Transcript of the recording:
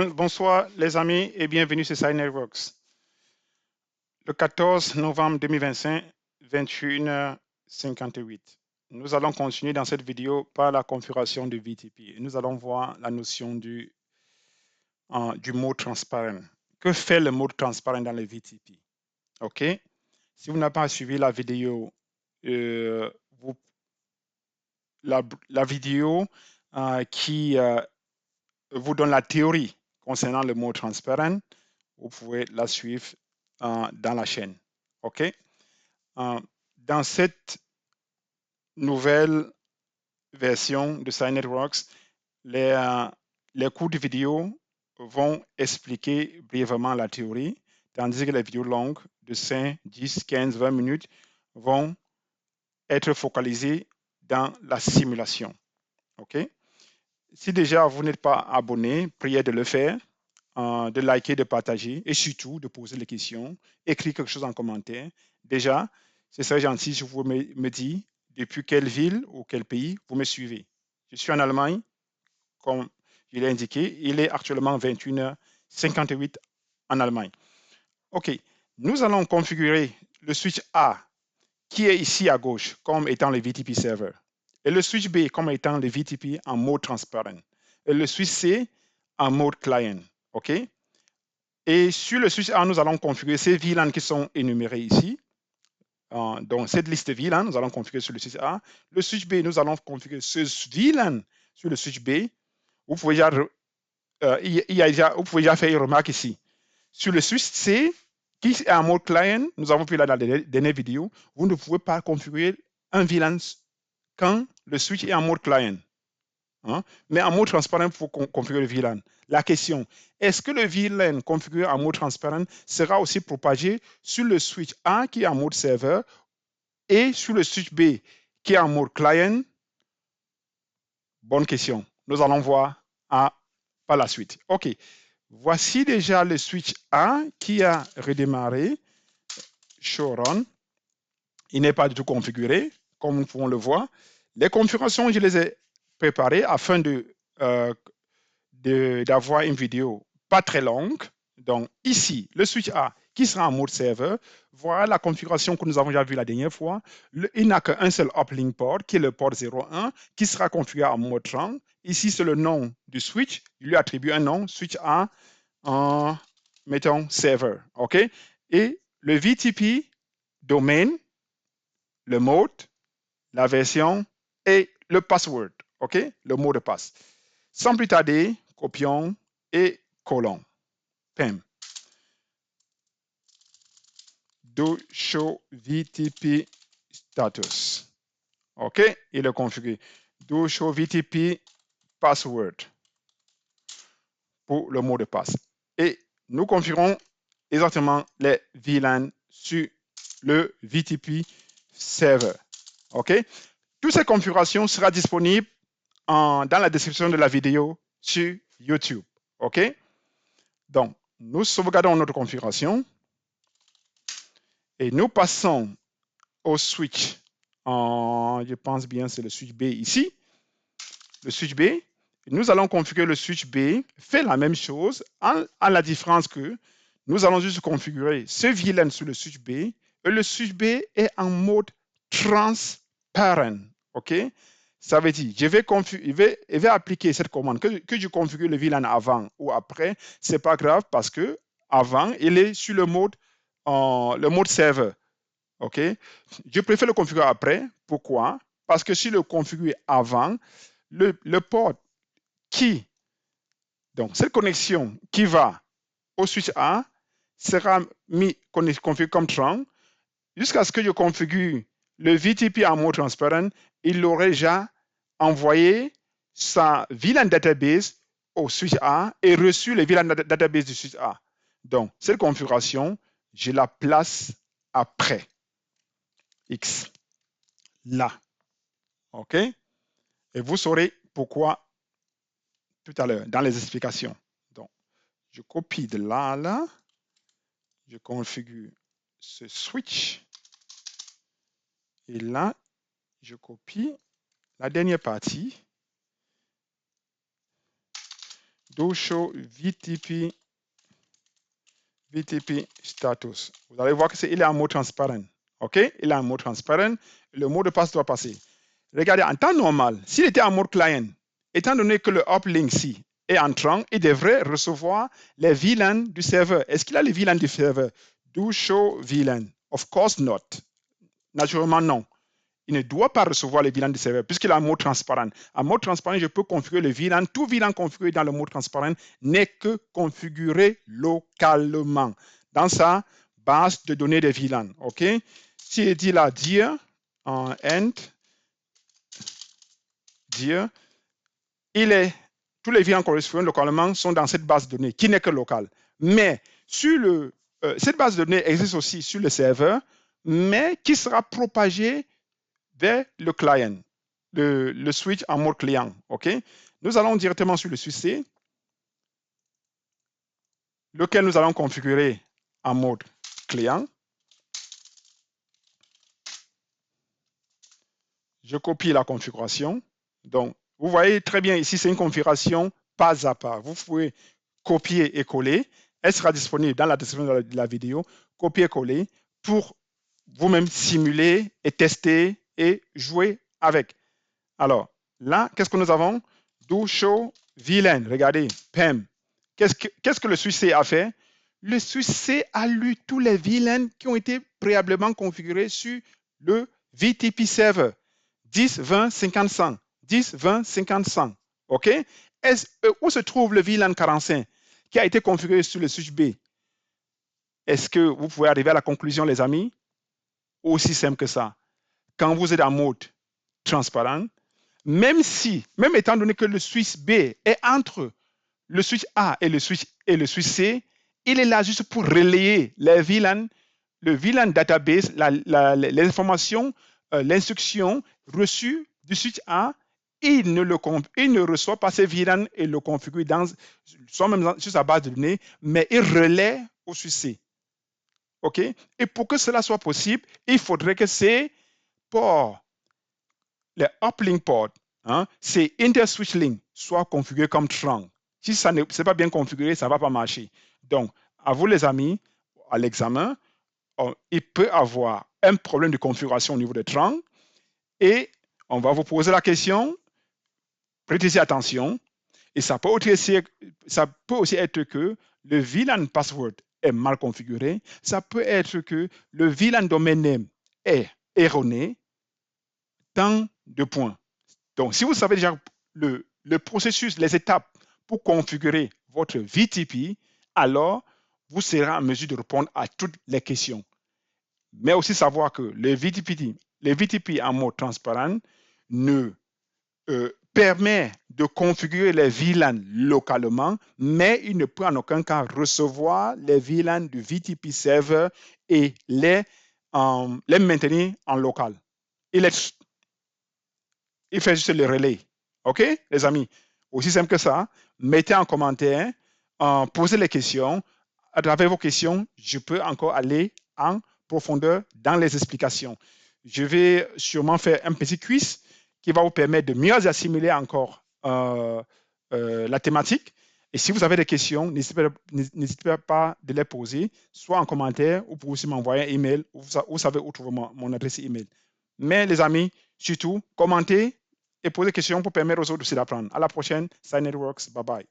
Bonsoir les amis et bienvenue sur Side Networks. Le 14 novembre 2025, 21h58. Nous allons continuer dans cette vidéo par la configuration du VTP. Et nous allons voir la notion du mode transparent. Que fait le mode transparent dans le VTP? OK? Si vous n'avez pas suivi la vidéo, la vidéo qui vous donne la théorie concernant le mode transparent, vous pouvez la suivre dans la chaîne. OK? Dans cette nouvelle version de Side Networks, les cours de vidéo vont expliquer brièvement la théorie, tandis que les vidéos longues de 5, 10, 15, 20 minutes vont être focalisées dans la simulation. OK? Si déjà vous n'êtes pas abonné, priez de le faire, de liker, de partager et surtout de poser les questions, écrire quelque chose en commentaire. Déjà, ce serait gentil si vous me dites depuis quelle ville ou quel pays vous me suivez. Je suis en Allemagne, comme je l'ai indiqué, il est actuellement 21h58 en Allemagne. OK, nous allons configurer le switch A qui est ici à gauche comme étant le VTP server et le switch B comme étant le VTP en mode transparent et le switch C en mode client. OK? Et sur le switch A, nous allons configurer ces VLAN qui sont énumérés ici. Donc, cette liste de VLAN, nous allons configurer sur le switch A. Le switch B, nous allons configurer ce VLAN sur le switch B. Vous pouvez déjà, vous pouvez déjà faire une remarque ici. Sur le switch C, qui est en mode client, nous avons vu là dans la dernière vidéo, vous ne pouvez pas configurer un VLAN quand le switch est en mode client. Mais en mode transparent, il faut configurer le VLAN. La question, est-ce que le VLAN configuré en mode transparent sera aussi propagé sur le switch A qui est en mode serveur et sur le switch B qui est en mode client? Bonne question. Nous allons voir par la suite. OK. Voici déjà le switch A qui a redémarré. Show run. Il n'est pas du tout configuré, comme nous pouvons le voir. Les configurations, je les ai préparées afin d'avoir une vidéo pas très longue. Donc ici, le switch A qui sera en mode serveur, voilà la configuration que nous avons déjà vue la dernière fois. Il n'a qu'un seul uplink port qui est le port 01 qui sera configuré en mode 30. Ici, c'est le nom du switch. Il lui attribue un nom, switch A, mettons serveur. OK? Et le VTP domain, le mode, la version et le password. OK? Le mot de passe. Sans plus tarder, copions et collons. PEM. Do show VTP status. OK? Il est configuré. Do show VTP password pour le mot de passe. Et nous configurons exactement les VLAN sur le VTP server. OK? Toutes ces configurations seront disponibles dans la description de la vidéo sur YouTube. OK? Donc, nous sauvegardons notre configuration et nous passons au switch. Je pense bien c'est le switch B ici. Le switch B. Nous allons configurer le switch B. Fait la même chose à la différence que nous allons juste configurer ce VLAN sur le switch B et le switch B est en mode transparent. OK? Ça veut dire, je vais appliquer cette commande. Que je configure le VLAN avant ou après, ce n'est pas grave parce que avant, il est sur le mode serveur. OK? Je préfère le configurer après. Pourquoi? Parce que si le configure avant, le port donc cette connexion qui va au switch A sera configuré comme 30 jusqu'à ce que je configure le VTP en mode transparent, il aurait déjà envoyé sa VLAN database au switch A et reçu le VLAN database du switch A. Donc, cette configuration, je la place après X, là. OK? Et vous saurez pourquoi tout à l'heure dans les explications. Donc, je copie de là à là. Je configure ce switch. Et là, je copie la dernière partie. do show VTP status. Vous allez voir qu'il est en mode transparent. OK? Il est en mode transparent. Le mot de passe doit passer. Regardez, en temps normal, s'il était en mode client, étant donné que le uplink ici est entrant, il devrait recevoir les VLAN du serveur. Est-ce qu'il a les VLAN du serveur? Do show VLAN. Of course not. Naturellement, non. Il ne doit pas recevoir les VLAN du serveur puisqu'il a un mode transparent. En mode transparent, je peux configurer le VLAN. Tout VLAN configuré dans le mode transparent n'est que configuré localement dans sa base de données de VLAN. OK? Si il dit là, dire, end, dire, tous les VLAN correspondants localement sont dans cette base de données qui n'est que locale. Mais sur cette base de données existe aussi sur le serveur, mais qui sera propagée vers le client, le switch en mode client. OK? Nous allons directement sur le switch C, lequel nous allons configurer en mode client. Je copie la configuration. Donc, vous voyez très bien ici, c'est une configuration pas à pas. Vous pouvez copier et coller. Elle sera disponible dans la description de la vidéo. Copier-coller pour vous-même simuler et tester et jouer avec. Alors, là, qu'est-ce que nous avons? Do show VLAN. Regardez, PEM. Qu'est-ce que le switch C a fait? Le switch C a lu tous les VLAN qui ont été préalablement configurés sur le VTP server. 10, 20, 50, 100. 10, 20, 50, 100. OK? Où se trouve le VLAN 45 qui a été configuré sur le switch B? Est-ce que vous pouvez arriver à la conclusion, les amis? Aussi simple que ça. Quand vous êtes en mode transparent, même étant donné que le switch B est entre le switch A et le switch C, il est là juste pour relayer les VLAN, le VLAN database, l'information, l'instruction reçue du switch A. Il ne reçoit pas ces VLAN et le configure soit même sur sa base de données, mais il relaie au switch C. OK? Et pour que cela soit possible, il faudrait que ces ports, les uplink ports, ces inter-switch link soient configurés comme trunk. Si ça n'est pas bien configuré, ça ne va pas marcher. Donc, à vous les amis, à l'examen, il peut avoir un problème de configuration au niveau de trunk et on va vous poser la question, prêtez attention, et ça peut aussi être que le VLAN password est mal configuré, ça peut être que le VLAN domain name est erroné, tant de points. Donc, si vous savez déjà le processus, les étapes pour configurer votre VTP, alors vous serez en mesure de répondre à toutes les questions. Mais aussi savoir que les VTP en mode transparent ne permet de configurer les VLAN localement, mais il ne peut en aucun cas recevoir les VLAN du VTP server et les maintenir en local. Il fait juste le relais. OK, les amis? Aussi simple que ça. Mettez en commentaire, posez les questions. À travers vos questions, je peux encore aller en profondeur dans les explications. Je vais sûrement faire un petit quiz qui va vous permettre de mieux assimiler encore la thématique. Et si vous avez des questions, n'hésitez pas de les poser, soit en commentaire ou pour aussi m'envoyer un email. Vous savez où trouver mon adresse email. Mais les amis, surtout, commentez et posez des questions pour permettre aux autres aussi d'apprendre. À la prochaine. Sign Networks. Bye bye.